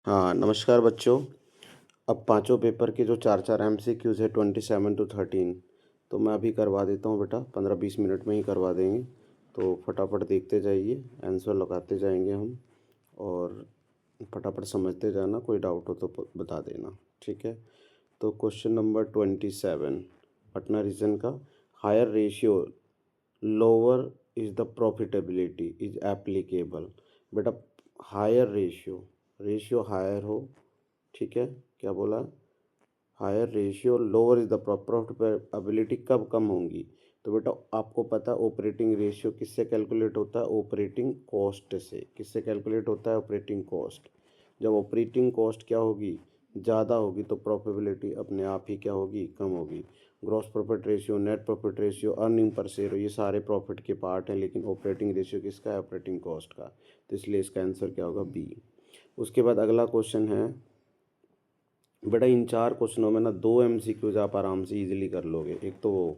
हाँ, नमस्कार बच्चों। अब पाँचों पेपर के जो 4-4 एमसीक्यूज़ है 27 टू 13, तो मैं अभी करवा देता हूँ बेटा, 15-20 मिनट में ही करवा देंगे। तो फटाफट देखते जाइए, आंसर लगाते जाएंगे हम और फटाफट समझते जाना, कोई डाउट हो तो बता देना, ठीक है। तो क्वेश्चन नंबर 27 पटना रीजन का, higher ratio lower is the profitability is applicable. बेटा हायर रेशियो, रेशियो हायर हो, ठीक है। क्या बोला? Higher ratio lower is the profitability कब कम होंगी? तो बेटा आपको पता है ऑपरेटिंग रेशियो किससे कैलकुलेट होता है? ऑपरेटिंग कॉस्ट से। किससे कैलकुलेट होता है? Operating cost. जब ऑपरेटिंग कॉस्ट क्या होगी? ज़्यादा होगी तो प्रॉफिटेबिलिटी अपने आप ही क्या होगी? कम होगी। Gross profit ratio, net profit ratio, earning per share, ये सारे प्रॉफिट के पार्ट हैं, लेकिन ऑपरेटिंग रेशियो किसका है? ऑपरेटिंग कॉस्ट का। तो इसलिए इसका आंसर क्या होगा? बी। उसके बाद अगला क्वेश्चन है बेटा, इन 4 क्वेश्चनों में ना 2 एमसीक्यूज आप आराम से इजीली कर लोगे। एक तो वो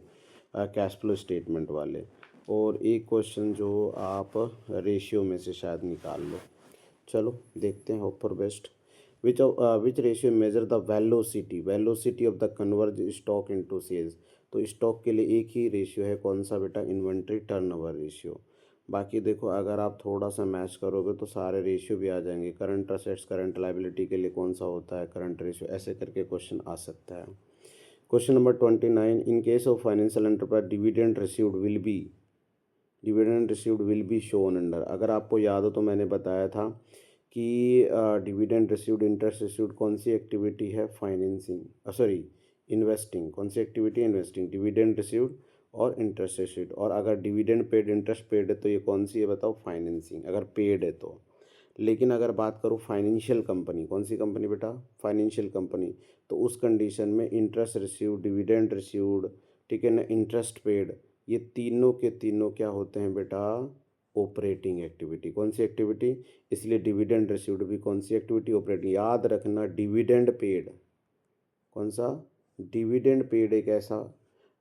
कैश फ्लो स्टेटमेंट वाले, और एक क्वेश्चन जो आप रेशियो में से शायद निकाल लो। चलो देखते हैं, hope for best. Which ratio measure the velocity of the converge stock into sales. तो स्टॉक के लिए एक ही रेशियो है, कौन सा बेटा? Inventory turnover ratio. बाकी देखो, अगर आप थोड़ा सा मैच करोगे तो सारे रेशियो भी आ जाएंगे। करंट असेट्स करंट लाइबिलिटी के लिए कौन सा होता है? Current ratio. ऐसे करके क्वेश्चन आ सकता है। Question number 29, in case of financial enterprise dividend received will be shown under. अगर आपको याद हो तो मैंने बताया था कि डिविडेंड रिसीव्ड, इंटरेस्ट रिसीव्ड कौन सी एक्टिविटी है? Financing, sorry investing. कौन सी एक्टिविटी है? इन्वेस्टिंग। डिविडेंड रिसीव्ड और इंटरेस्ट रिसीव्ड। और अगर डिविडेंड पेड, इंटरेस्ट पेड है तो ये कौन सी है बताओ? फाइनेंसिंग, अगर पेड है तो। लेकिन अगर बात करूँ फाइनेंशियल कंपनी, कौन सी कंपनी बेटा? Financial company. तो उस कंडीशन में इंटरेस्ट रिसीव्ड, डिविडेंड रिसीव्ड, ठीक है ना, इंटरेस्ट पेड, ये तीनों के तीनों क्या होते हैं बेटा? Operating activity. कौन सी एक्टिविटी? इसलिए डिविडेंड रिसीव्ड भी कौन सी एक्टिविटी? ऑपरेटिंग। याद रखना, डिविडेंड पेड, कौन सा? डिविडेंड पेड एक ऐसा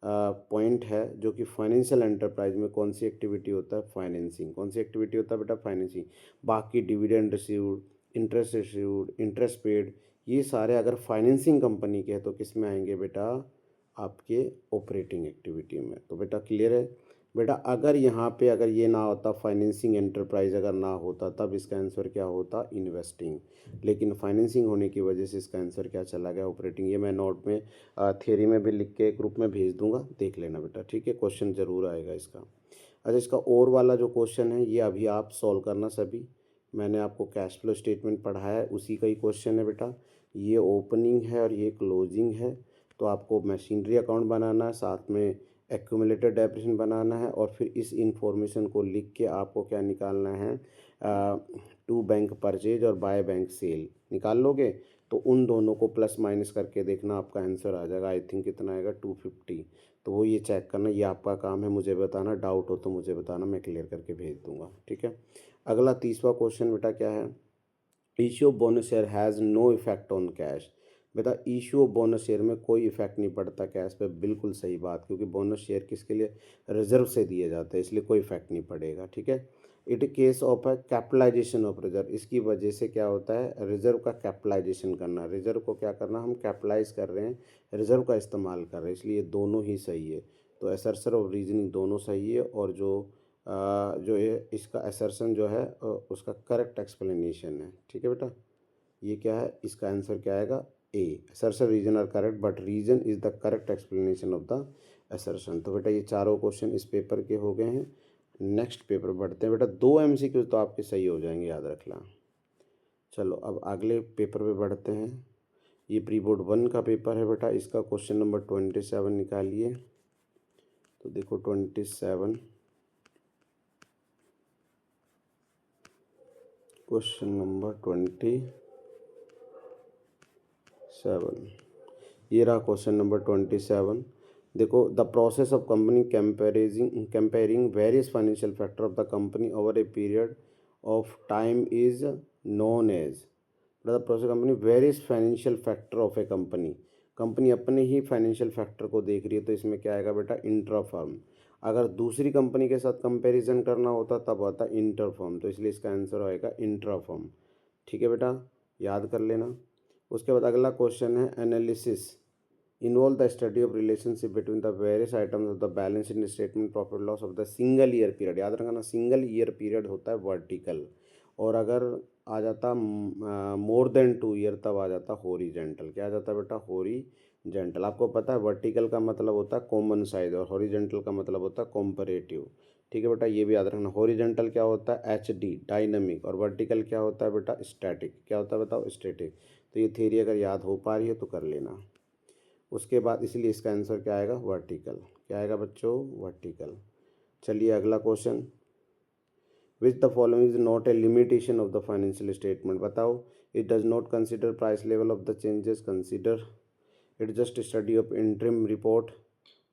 पॉइंट है जो कि फाइनेंशियल एंटरप्राइज में कौन सी एक्टिविटी होता है? फाइनेंसिंग। कौन सी एक्टिविटी होता है बेटा? फाइनेंसिंग। बाकी dividend received, interest received, interest paid, ये सारे अगर फाइनेंसिंग कंपनी के हैं तो किस में आएंगे बेटा? आपके ऑपरेटिंग एक्टिविटी में। तो बेटा क्लियर है? बेटा अगर यहाँ पे अगर ये ना होता, फाइनेंसिंग एंटरप्राइज अगर ना होता, तब इसका आंसर क्या होता? इन्वेस्टिंग। लेकिन फाइनेंसिंग होने की वजह से इसका आंसर क्या चला गया? ऑपरेटिंग। ये मैं नोट में थियरी में भी लिख के ग्रुप में भेज दूंगा, देख लेना बेटा, ठीक है। क्वेश्चन ज़रूर आएगा इसका। अच्छा, इसका और वाला जो क्वेश्चन है ये अभी आप सॉल्व करना सभी। मैंने आपको कैश फ्लो स्टेटमेंट पढ़ाया है, उसी का ही क्वेश्चन है बेटा। ये ओपनिंग है और ये क्लोजिंग है। तो आपको मशीनरी अकाउंट बनाना है, साथ में एक्यूमुलेटेड डेप्रिसिएशन बनाना है, और फिर इस इंफॉर्मेशन को लिख के आपको क्या निकालना है? टू बैंक परचेज और बाय बैंक सेल निकाल लोगे तो उन दोनों को प्लस माइनस करके देखना, आपका आंसर आ जाएगा। आई थिंक कितना आएगा? 250। तो वो ये चेक करना, ये आपका काम है, मुझे बताना। डाउट हो तो मुझे बताना, मैं क्लियर करके भेज दूंगा, ठीक है। अगला 30वां क्वेश्चन बेटा क्या है? Issue of bonus share has no effect on cash. बेटा इशू ऑफ बोनस शेयर में कोई इफेक्ट नहीं पड़ता कैश पे, बिल्कुल सही बात, क्योंकि बोनस शेयर किसके लिए? रिजर्व से दिए जाते हैं, इसलिए कोई इफेक्ट नहीं पड़ेगा, ठीक है। इट केस ऑफ है कैपिटलाइजेशन ऑफ रिजर्व, इसकी वजह से क्या होता है? रिजर्व का कैपिटलाइजेशन करना, रिजर्व को क्या करना? हम कैपिटलाइज कर रहे हैं, रिजर्व का इस्तेमाल कर रहे हैं, इसलिए दोनों ही सही है। तो असर्शन ऑफ रीजनिंग दोनों सही है, और जो ये इसका असर्शन जो है उसका करेक्ट एक्सप्लेनेशन है, ठीक है बेटा। ये क्या है? इसका आंसर क्या आएगा? A. Assertion reason are correct but reason is the correct explanation of the assertion. तो बेटा ये चारों क्वेश्चन इस पेपर के हो गए हैं। नेक्स्ट पेपर बढ़ते हैं बेटा। 2 एमसीक्यू तो आपके सही हो जाएंगे, याद रखना। चलो अब अगले पेपर पे बढ़ते हैं। ये प्री बोर्ड 1 का पेपर है बेटा, इसका क्वेश्चन नंबर 27 निकालिए। तो देखो 27, क्वेश्चन नंबर 27, ये रहा क्वेश्चन नंबर 27। देखो, the process of company comparing various financial factor of the company over a period of time is known as. The process company various financial factor of a company, company अपने ही financial factor को देख रही है, तो इसमें क्या आएगा बेटा? Intra firm. अगर दूसरी कंपनी के साथ कंपैरिजन करना होता तब आता इंटर फर्म, तो इसलिए इसका आंसर आएगा इंट्रा फर्म, ठीक है बेटा। याद कर लेना। उसके बाद अगला क्वेश्चन है analysis involve the study of relationship between the various items of the balance in statement profit loss of the single year period. याद रखना सिंगल ईयर पीरियड होता है वर्टिकल, और अगर आ जाता मोर देन 2 ईयर तब आ जाता हॉरिजेंटल। क्या आ जाता बेटा? हॉरिजेंटल। आपको पता है वर्टिकल का मतलब होता है कॉमन साइज और हॉरिजेंटल का मतलब होता है कॉम्परेटिव। ठीक है बेटा, ये भी याद रखना। हॉरिजेंटल क्या होता है? HD डायनामिक, और वर्टिकल क्या होता है बेटा? स्टैटिक। क्या होता है बताओ? स्टैटिक। तो ये थ्योरी अगर याद हो पा रही है तो कर लेना। उसके बाद इसलिए इसका आंसर क्या आएगा? वर्टिकल। क्या आएगा बच्चों? वर्टिकल। चलिए अगला question, which the following is not a limitation of the financial statement. बताओ। It does not consider price level of the changes, consider it just study of interim report.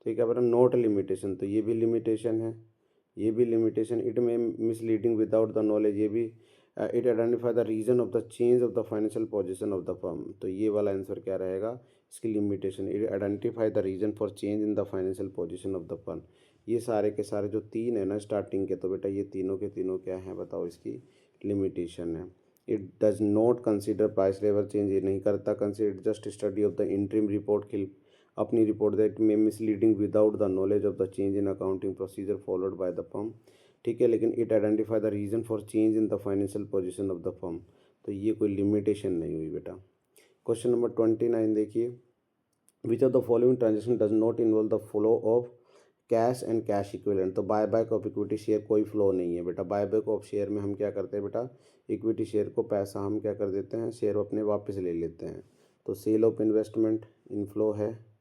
ठीक है बेटा, नॉट लिमिटेशन, तो ये भी limitation है, ये भी limitation. It may misleading without the knowledge, ये भी। It identify the reason of the change of the financial position of the firm, तो ये वाला आंसर क्या रहेगा? इसकी limitation. It identify the reason for change in the financial position of the firm. ये सारे के सारे जो तीन है ना स्टार्टिंग के, तो बेटा ये तीनों के तीनों क्या हैं बताओ? इसकी लिमिटेशन है। It does not consider price level change, ये नहीं करता consider, just study of the interim report, अपनी report that may misleading without the knowledge of the change in accounting procedure followed by the firm. ठीक है, लेकिन it identify the reason for change in the financial position of the firm, तो ये कोई limitation नहीं हुई बेटा। Question number 29 देखिए, which of the following transaction does not involve the flow of cash and cash equivalent. तो buy back of equity share कोई flow नहीं है बेटा। बाय बैक ऑफ शेयर में हम क्या करते हैं बेटा? इक्विटी शेयर को पैसा हम क्या कर देते हैं? शेयर अपने वापस ले लेते हैं। तो सेल ऑफ इन्वेस्टमेंट इनफ्लो है,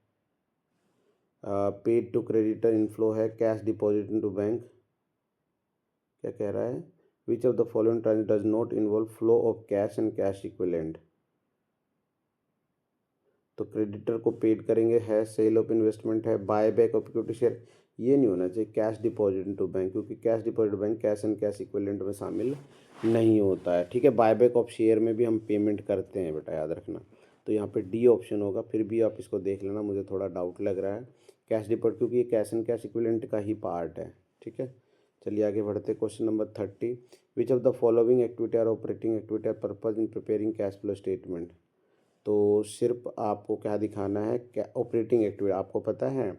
पेड टू क्रेडिटर इनफ्लो है, cash deposit into bank. क्या कह रहा है? Which of the following transaction does not involve flow of cash and cash equivalent. तो क्रेडिटर को पेड करेंगे है, सेल ऑफ इन्वेस्टमेंट है, buy back of equity share, ये नहीं होना चाहिए कैश डिपॉजिट इनटू बैंक, क्योंकि cash deposit bank cash and cash equivalent में शामिल नहीं होता है। ठीक है, बाय बैक ऑफ शेयर में भी हम पेमेंट करते हैं बेटा, याद रखना। तो यहाँ पे डी ऑप्शन होगा, फिर भी आप इसको देख लेना, मुझे थोड़ा डाउट लग रहा है कैश डिपॉजिट, क्योंकि ये कैश एंड कैश इक्विवेलेंट का ही पार्ट है। ठीक है, चलिए आगे बढ़ते। Question number 30, which of the following activity are operating activity are purpose in preparing cash flow statement. तो सिर्फ आपको क्या दिखाना है? क्या ऑपरेटिंग एक्टिविटी आपको पता है?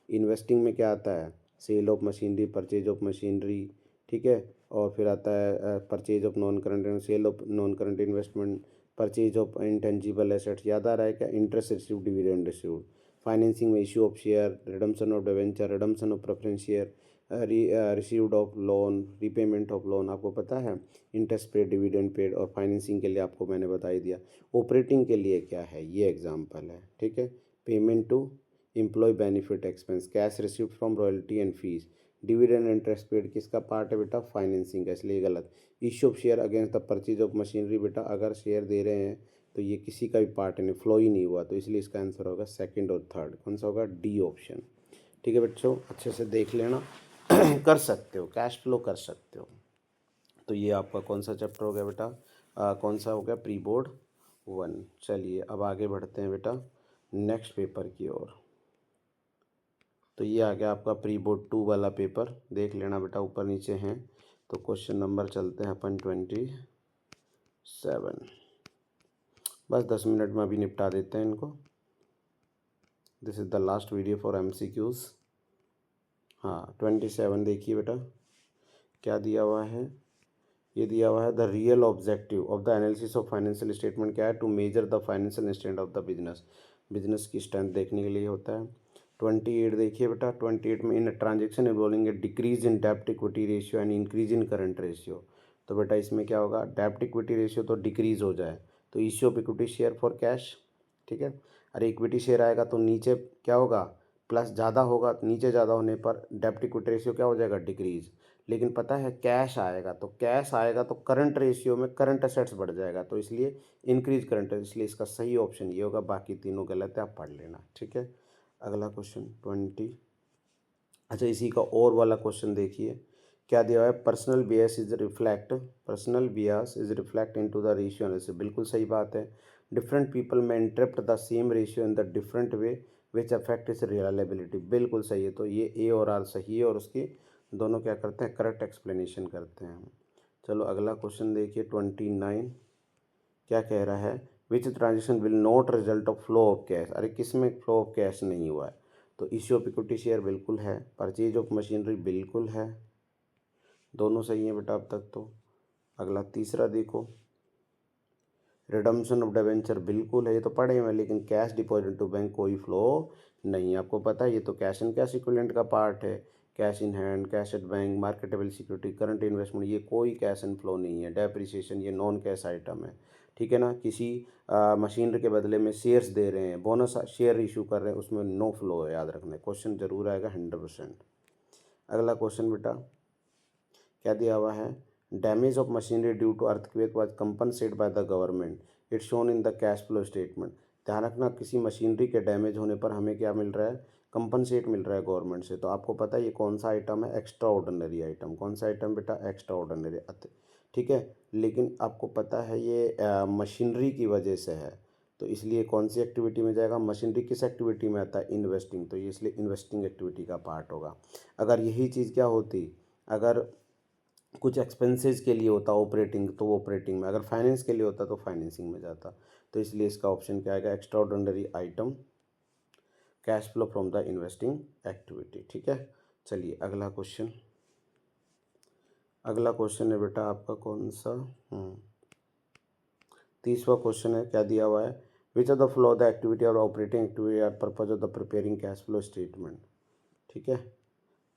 इन्वेस्टिंग में क्या आता है? Sale of machinery, purchase of machinery. ठीक है, और फिर आता है purchase of non current, sale of non current investment, purchase of intangible assets. याद आ रहा है क्या? Interest receive, dividend receive. Financing में issue of share, redemption of debenture, redemption of preference share, received of loan, repayment of loan. आपको पता है interest paid, dividend paid, और फाइनेंसिंग के लिए आपको मैंने बता ही दिया। ऑपरेटिंग के लिए क्या है? ये एग्जांपल है। ठीक है, payment to employ benefit expense, cash received from royalty and fees, dividend interest paid किसका पार्ट है बेटा? फाइनेंसिंग का, इसलिए गलत। Issue of share against the purchase of machinery, बेटा अगर शेयर दे रहे हैं तो ये किसी का भी पार्ट नहीं, फ्लो ही नहीं हुआ, तो इसलिए इसका आंसर होगा सेकंड और थर्ड। कौन सा होगा? D option. ठीक है बच्चों, अच्छे से देख लेना। कर सकते हो, कैश फ्लो कर सकते हो। तो ये आपका कौन सा चैप्टर हो गया बेटा? कौन सा हो गया? Pre board 1। चलिए अब आगे बढ़ते हैं बेटा नेक्स्ट पेपर की ओर। तो ये आ गया आपका प्री बोर्ड 2 वाला पेपर, देख लेना बेटा, ऊपर नीचे हैं। तो क्वेश्चन नंबर चलते हैं अपन 27, बस 10 मिनट में अभी निपटा देते हैं इनको। This is the last video for MCQs। हाँ 27 देखिए बेटा, क्या दिया हुआ है? ये दिया हुआ है the real objective of the analysis of financial statement. क्या है? To measure the financial strength of the business, business की स्ट्रेंथ देखने के लिए होता है। 28 देखिए बेटा, 28 में in transaction involving a decrease in डेप्ट equity ratio and increase in current ratio. तो बेटा इसमें क्या होगा? डेप्ट इक्विटी रेशियो तो डिक्रीज हो जाए तो issue of equity share for cash. ठीक है, अरे इक्विटी शेयर आएगा तो नीचे क्या होगा? प्लस ज़्यादा होगा, नीचे ज़्यादा होने पर डेप्ट इक्विटी रेशियो क्या हो जाएगा? डिक्रीज। लेकिन पता है कैश आएगा, तो कैश आएगा तो करंट रेशियो में करंट असेट्स बढ़ जाएगा, तो इसलिए इंक्रीज करंट, इसलिए इसका सही ऑप्शन ये होगा, बाकी तीनों गलत है, आप पढ़ लेना। ठीक है, अगला क्वेश्चन 20। अच्छा इसी का और वाला क्वेश्चन देखिए, क्या दिया हुआ है? Personal Beas is reflect, personal Beas is reflect into the ratio analysis. बिल्कुल सही बात है। डिफरेंट पीपल में interrupt the same ratio in the different way which affect is reliability. बिल्कुल सही है, तो ये ए और आर सही है, और उसकी दोनों क्या करते हैं? करेक्ट एक्सप्लेनेशन करते हैं। चलो अगला क्वेश्चन देखिए 29, क्या कह रहा है, which transaction will not result of flow of cash. अरे किस में फ्लो ऑफ कैश नहीं हुआ है, तो इश्यू ऑफ इक्विटी शेयर बिल्कुल है, परचेज ऑफ मशीनरी बिल्कुल है, दोनों सही है बेटा अब तक तो। अगला तीसरा देखो, रिडम्पशन ऑफ डिबेंचर बिल्कुल है, ये तो पढ़े हुए, लेकिन कैश डिपॉजिट टू बैंक कोई फ्लो नहीं। आपको पता है ये तो कैश एंड कैश इक्विवेलेंट का पार्ट है, cash in hand, cash at bank, marketable security, current investment, ये कोई कैश एंड फ्लो नहीं है। डेप्रिसिएशन ये नॉन कैश आइटम है, ठीक है ना। किसी मशीनरी के बदले में शेयर्स दे रहे हैं, बोनस शेयर इशू कर रहे हैं, उसमें नो फ्लो है, याद रखना। क्वेश्चन जरूर आएगा 100%। अगला क्वेश्चन बेटा क्या दिया हुआ है, damage of machinery due to earthquake was compensate by the government, it's shown in the cash flow statement. ध्यान रखना, किसी मशीनरी के डैमेज होने पर हमें क्या मिल रहा है, कंपनसेट मिल रहा है गवर्नमेंट से। तो आपको पता है ये कौन सा आइटम है, एक्स्ट्रा ऑर्डनरी आइटम। कौन सा आइटम बेटा, एक्स्ट्रा ऑर्डनरी, ठीक है। लेकिन आपको पता है ये मशीनरी की वजह से है, तो इसलिए कौन सी एक्टिविटी में जाएगा, मशीनरी किस एक्टिविटी में आता है, इन्वेस्टिंग, तो ये इसलिए इन्वेस्टिंग एक्टिविटी का पार्ट होगा। अगर यही चीज़ क्या होती, अगर कुछ एक्सपेंसेस के लिए होता ऑपरेटिंग, तो वो ऑपरेटिंग में, अगर फाइनेंस के लिए होता तो फाइनेंसिंग में जाता। तो इसलिए इसका ऑप्शन क्या आएगा, extra ordinary item, cash flow from the investing activity, ठीक है। चलिए अगला क्वेश्चन, अगला क्वेश्चन है बेटा आपका कौन सा, 30वां क्वेश्चन है। क्या दिया हुआ है, which of the flow the activity और operating activity are purpose of the preparing cash flow statement, ठीक है।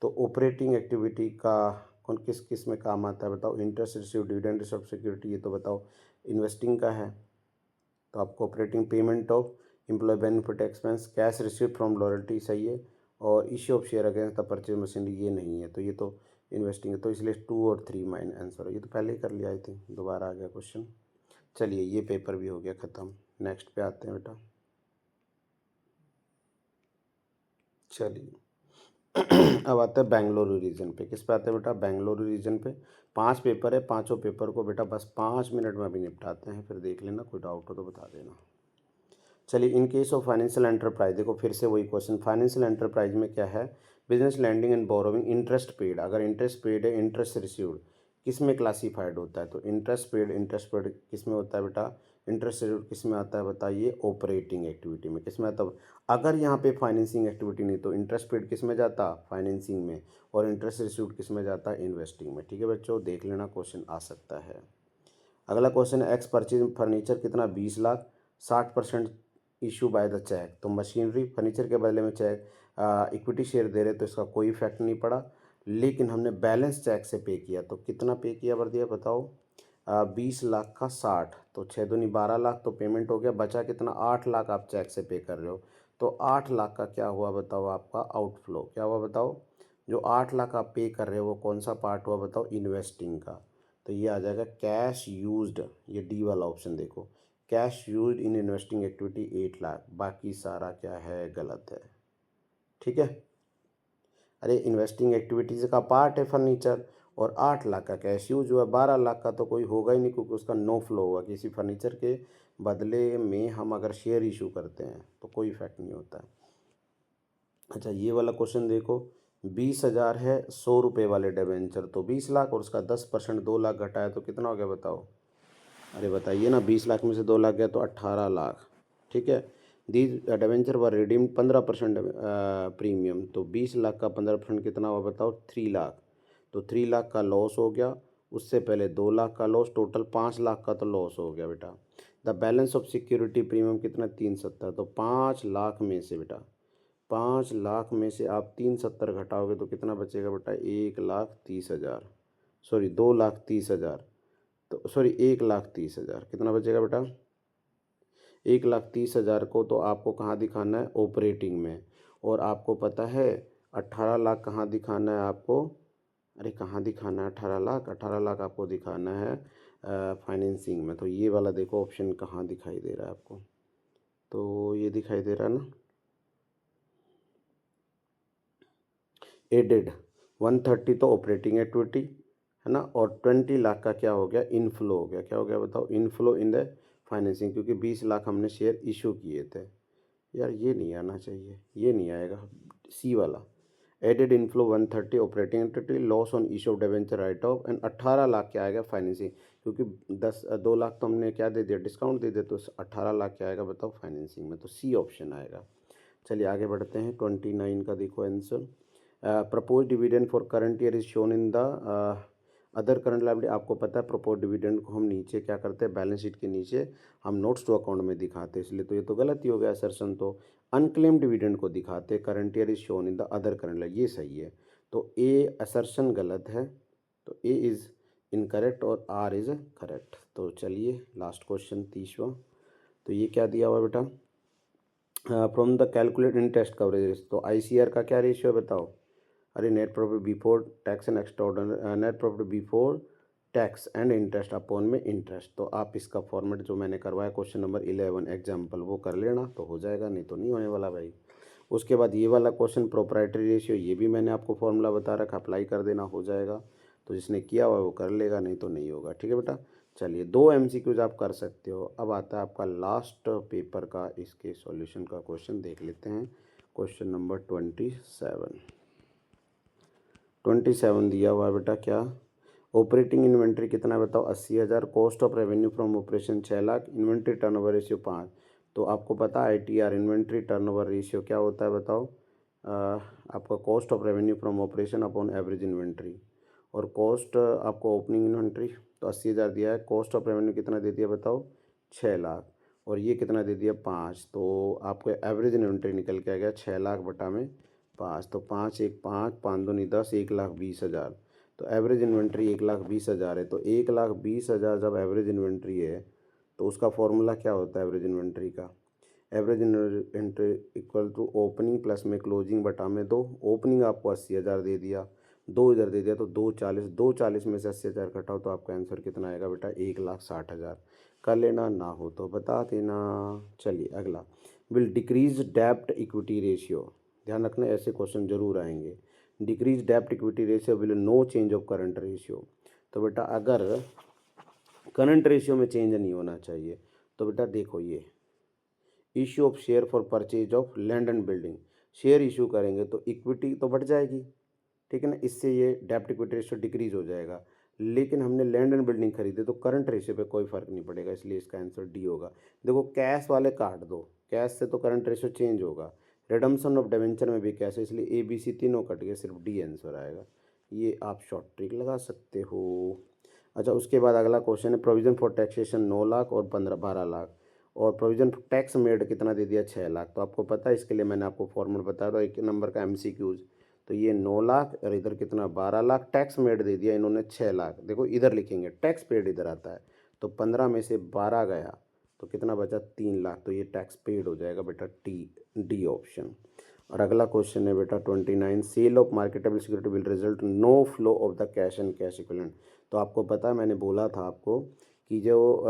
तो ऑपरेटिंग एक्टिविटी का कौन किस किस में काम आता है बताओ, interest receive, dividend receive, security, ये तो बताओ इन्वेस्टिंग का है। तो आपको operating, payment of employ benefit expense, cash receive from loyalty, सही है। और issue of share against the purchase machinery, ये नहीं है, तो ये तो इन्वेस्टिंग है। तो इसलिए 2 और 3 माइन आंसर है, ये तो पहले ही कर लिया आई थिंक, दोबारा आ गया क्वेश्चन। चलिए ये पेपर भी हो गया ख़त्म, नेक्स्ट पे आते हैं बेटा। चलिए अब आते हैं बेंगलुरु रीजन पे। किस पे आते हैं बेटा, बेंगलुरु रीजन पे। 5 पेपर है, पांचों पेपर को बेटा बस 5 मिनट में अभी निपटाते हैं, फिर देख लेना, कोई डाउट हो तो बता देना। चलिए, in case of financial enterprise, देखो फिर से वही क्वेश्चन, फाइनेंशियल एंटरप्राइज में क्या है, business lending and borrowing, interest paid, अगर इंटरेस्ट पेड है, इंटरेस्ट रिसीव्ड किस में क्लासीफाइड होता है, तो इंटरेस्ट पेड किस में होता है बेटा, इंटरेस्ट रिसीव्ड किस में आता है बताइए, ऑपरेटिंग एक्टिविटी में। किस में आता है, अगर यहाँ पे फाइनेंसिंग एक्टिविटी नहीं तो इंटरेस्ट पेड किस में जाता, फाइनेंसिंग में, और इंटरेस्ट रिसीव्ड किस में जाता है, इन्वेस्टिंग में, ठीक है बच्चों, देख लेना, क्वेश्चन आ सकता है। अगला क्वेश्चन है, एक्स परचेज फर्नीचर कितना, 20 lakh, 60% issue by the cheque. तो मशीनरी फर्नीचर के बदले में चेक इक्विटी शेयर दे रहे, तो इसका कोई इफेक्ट नहीं पड़ा। लेकिन हमने बैलेंस चेक से पे किया, तो कितना पे किया भर दिया बताओ, 20 लाख का 60, तो 6 दूनी 12 लाख, तो पेमेंट हो गया, बचा कितना, 8 लाख आप चेक से पे कर रहे हो। तो 8 लाख का क्या हुआ बताओ, आपका आउटफ्लो क्या हुआ बताओ, जो 8 लाख आप पे कर रहे हो वो कौन सा पार्ट हुआ बताओ, इन्वेस्टिंग का। तो ये आ जाएगा कैश यूज्ड, ये डी वाला ऑप्शन देखो, cash used in investing activity 8 lakh, बाकी सारा क्या है, गलत है, ठीक है। अरे इन्वेस्टिंग एक्टिविटीज़ का पार्ट है फर्नीचर, और 8 लाख का कैश यूज हुआ, 12 लाख का तो कोई होगा ही नहीं, क्योंकि उसका नो फ्लो होगा। किसी फर्नीचर के बदले में हम अगर शेयर इशू करते हैं तो कोई इफेक्ट नहीं होता है। अच्छा ये वाला क्वेश्चन देखो, 20,000 है 100 रुपये वाले डिबेंचर, तो 20 लाख, और उसका 10% 2 लाख घटाया तो कितना हो गया बताओ, अरे बताइए ना, 20 लाख में से 2 लाख गया तो 18 लाख, ठीक है। दीज डिबेंचर व रिडीम 15% प्रीमियम, तो 20 लाख का 15% कितना हुआ बताओ, 3 लाख, तो 3 लाख का लॉस हो गया, उससे पहले 2 लाख का लॉस, टोटल 5 लाख का तो लॉस हो गया बेटा। The balance of security premium कितना, 370, तो 5 लाख में से बेटा, 5 लाख में से आप 370 घटाओगे तो कितना बचेगा बेटा, 1,30,000, सॉरी 2,30,000, तो सॉरी 1,30,000, कितना बचेगा बेटा, 1,30,000 को तो आपको कहाँ दिखाना है, ऑपरेटिंग में। और आपको पता है 18 लाख कहाँ दिखाना है आपको, अरे कहाँ दिखाना है 18 लाख, 18 लाख आपको दिखाना है फाइनेंसिंग में। तो ये वाला देखो ऑप्शन कहाँ दिखाई दे रहा है आपको, तो ये दिखाई दे रहा है ना, एडेड 130 तो ऑपरेटिंग एक्टिविटी है ना, और 20 लाख का क्या हो गया, इनफ्लो हो गया, क्या हो गया बताओ, इनफ्लो इन द फाइनेंसिंग, क्योंकि 20 लाख हमने शेयर इशू किए थे। यार ये नहीं आना चाहिए, ये नहीं आएगा, सी वाला, added inflow 130 operating activity, loss on issue of debenture write off, and 18 lakh क्या आएगा फाइनेंसिंग, क्योंकि 2 लाख तो हमने क्या दे दिया, डिस्काउंट दे दिया, तो 18 लाख क्या आएगा बताओ फाइनेंसिंग में, तो सी ऑप्शन आएगा। चलिए आगे बढ़ते हैं। 29 का देखो answer. Propose dividend for current year is shown in the other current liability. आपको पता है प्रपोज डिविडेंड को हम नीचे क्या करते हैं, बैलेंस शीट के नीचे हम नोट्स टू अकाउंट में दिखाते हैं, इसलिए तो ये तो गलत ही हो गया असर्शन। तो अनक्लेम डिविडेंड को दिखाते current year is shown in the other current liability, ये सही है। तो ए असर्शन गलत है, तो ए इज़ इनकरेक्ट और आर इज़ करेक्ट। तो चलिए लास्ट क्वेश्चन 30वां। तो ये क्या दिया हुआ बेटा, from the calculate interest coverage. तो आईसीआर का क्या रेशियो है बताओ। अरे net profit before tax and extraordinary, net profit before tax and interest upon में इंटरेस्ट। तो आप इसका फॉर्मेट जो मैंने करवाया क्वेश्चन नंबर 11 एग्जाम्पल वो कर लेना तो हो जाएगा, नहीं तो नहीं होने वाला भाई। उसके बाद ये वाला क्वेश्चन प्रोप्राइटरी रेशियो, ये भी मैंने आपको फॉर्मूला बता रखा, अप्लाई कर देना हो जाएगा। तो जिसने किया हुआ वो कर लेगा, नहीं तो नहीं होगा। ठीक है बेटा, चलिए 2 एमसीक्यूज आप कर सकते हो। अब आता है आपका लास्ट पेपर का इसके सॉल्यूशन का क्वेश्चन, देख लेते हैं। क्वेश्चन नंबर 27 दिया हुआ है बेटा, क्या ऑपरेटिंग इन्वेंट्री कितना है बताओ, 80,000। Cost of revenue from operation 6 lakh. Inventory turnover ratio 5। तो आपको पता है आईटीआर इन्वेंट्री टर्नओवर रेशियो क्या होता है बताओ। आपका cost of revenue from operation upon average inventory. और कॉस्ट आपको ओपनिंग इन्वेंट्री तो 80,000 दिया है, कॉस्ट ऑफ रेवेन्यू कितना दे दिया बताओ 6 लाख, और ये कितना दे दिया 5। तो आपको एवरेज इन्वेंट्री निकल के आ गया 6 लाख बटा में 5। तो 5 1 5 5 दूनी 10, 1,20,000। तो एवरेज इन्वेंट्री 1,20,000 है। तो 1,20,000 जब एवरेज इन्वेंट्री है तो उसका फॉर्मूला क्या होता है एवरेज इन्वेंट्री का। Average inventory equal to opening plus में क्लोजिंग बटा में 2। ओपनिंग आपको 80,000 दे दिया, 2 इधर दे दिया, तो 240, 240 में से 80,000 घटाओ तो आपका आंसर कितना आएगा बेटा 1,60,000। कर लेना, ना हो तो बता देना। चलिए अगला, विल डिक्रीज डेब्ट इक्विटी रेशियो। ध्यान रखना ऐसे क्वेश्चन जरूर आएंगे। डिक्रीज डेब्ट equity ratio will no change of current ratio. तो बेटा अगर करंट रेशियो में चेंज नहीं होना चाहिए तो बेटा देखो, ये issue of share for purchase of land and building, share issue करेंगे तो इक्विटी तो बढ़ जाएगी, ठीक है ना, इससे ये डेब्ट इक्विटी रेशियो डिक्रीज हो जाएगा। लेकिन हमने लैंड एंड बिल्डिंग खरीदे तो करंट रेशियो पे कोई फर्क नहीं पड़ेगा, इसलिए इसका आंसर डी होगा। देखो कैश वाले काट दो, कैश से तो करंट रेशियो चेंज होगा, रिडम्पशन ऑफ डिवेंचर में भी कैश है, इसलिए ए बी सी तीनों कट गए, सिर्फ डी आंसर आएगा। ये आप शॉर्ट ट्रिक लगा सकते हो। अच्छा उसके बाद अगला क्वेश्चन है, प्रोविजन फॉर टैक्सेशन 9 लाख और 12 लाख, और प्रोविजन टैक्स मेड कितना दे दिया 6 लाख। तो आपको पता है, इसके लिए मैंने आपको फॉर्मूला बताया था 1 नंबर का एमसीक्यूज। तो ये 9 लाख और इधर कितना 12 लाख, टैक्स मेड दे दिया इन्होंने 6 लाख। देखो इधर लिखेंगे, टैक्स पेड इधर आता है, तो 15 में से 12 गया तो कितना बचा 3 लाख, तो ये टैक्स पेड हो जाएगा बेटा डी ऑप्शन। और अगला क्वेश्चन है बेटा 29, sale of marketable security will result no flow of the cash and cash equivalent. तो आपको पता है मैंने बोला था आपको कि जो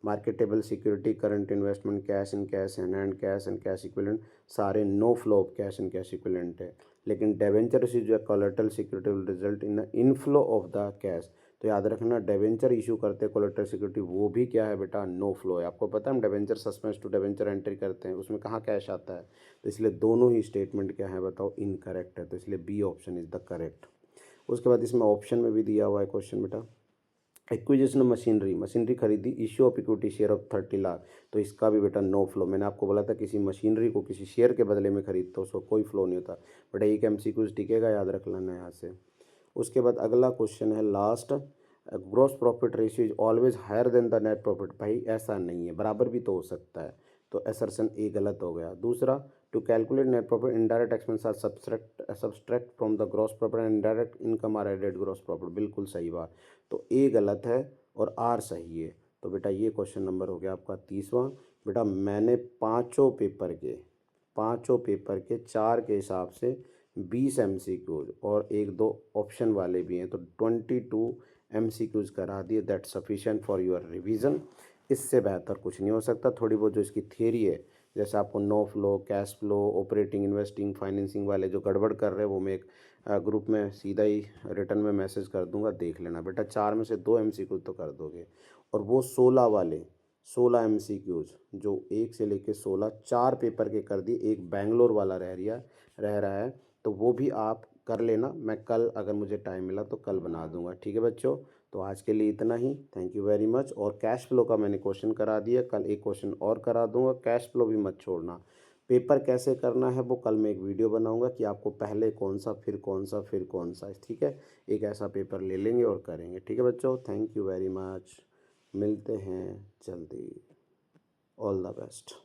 marketable security, current investment, cash in hand, cash and cash equivalent, सारे no flow of cash and cash equivalent है। लेकिन डेवेंचर जो है collateral security will result in the inflow of the cash. तो याद रखना डेवेंचर इशू करते हैं कोलेटरल सिक्योरिटी, वो भी क्या है बेटा नो फ्लो है। आपको पता है हम debenture suspense to debenture entry करते हैं, उसमें कहाँ कैश आता है। तो इसलिए दोनों ही स्टेटमेंट क्या है बताओ इनकरेक्ट है, तो इसलिए B option is the correct. उसके बाद इसमें ऑप्शन में भी दिया हुआ है क्वेश्चन बेटा, एक्विजिशन ऑफ मशीनरी खरीदी, issue of equity share of 30 lakh. तो इसका भी बेटा नो फ्लो। मैंने आपको बोला था किसी मशीनरी को किसी शेयर के बदले में खरीदते हो उसको कोई फ्लो नहीं होता बेटा, एक एमसीक्यूज टिकेगा, याद रख लेना यहाँ से। उसके बाद अगला क्वेश्चन है last, gross profit ratio is always higher than the net profit. भाई ऐसा नहीं है, बराबर भी तो हो सकता है, तो असर्शन ए गलत हो गया। दूसरा, to calculate net profit indirect expense are subtract from the gross profit and indirect income are added gross profit, बिल्कुल सही बात। तो ए गलत है और आर सही है। तो बेटा ये क्वेश्चन नंबर हो गया आपका 30वां। बेटा मैंने पाँचों पेपर के 4 के हिसाब से 20 एमसीक्यूज और 1-2 ऑप्शन वाले भी हैं, तो 22 एमसीक्यूज करा दिए। That sufficient for your revision. इससे बेहतर कुछ नहीं हो सकता। थोड़ी बहुत जो इसकी थ्योरी है, जैसे आपको no flow, cash flow, operating, investing, financing वाले जो गड़बड़ कर रहे हैं वो मैं एक ग्रुप में सीधा ही रिटर्न में मैसेज कर दूंगा, देख लेना बेटा। 4 में से 2 एमसीक्यूज तो कर दोगे, और वो 16 वाले 16 एमसीक्यूज जो 1 से लेके 16 4 पेपर के कर दिए, एक बैंगलोर वाला रह रहा है, तो वो भी आप कर लेना। मैं कल अगर मुझे टाइम मिला तो कल बना दूंगा, ठीक है बच्चों। तो आज के लिए इतना ही, थैंक यू वेरी मच। और कैश फ्लो का मैंने क्वेश्चन करा दिया, कल एक क्वेश्चन और करा दूंगा, कैश फ्लो भी मत छोड़ना। पेपर कैसे करना है वो कल मैं एक वीडियो बनाऊंगा कि आपको पहले कौन सा फिर कौन सा फिर कौन सा, ठीक है। एक ऐसा पेपर ले लेंगे और करेंगे, ठीक है बच्चों, थैंक यू वेरी मच, मिलते हैं जल्दी, ऑल द बेस्ट।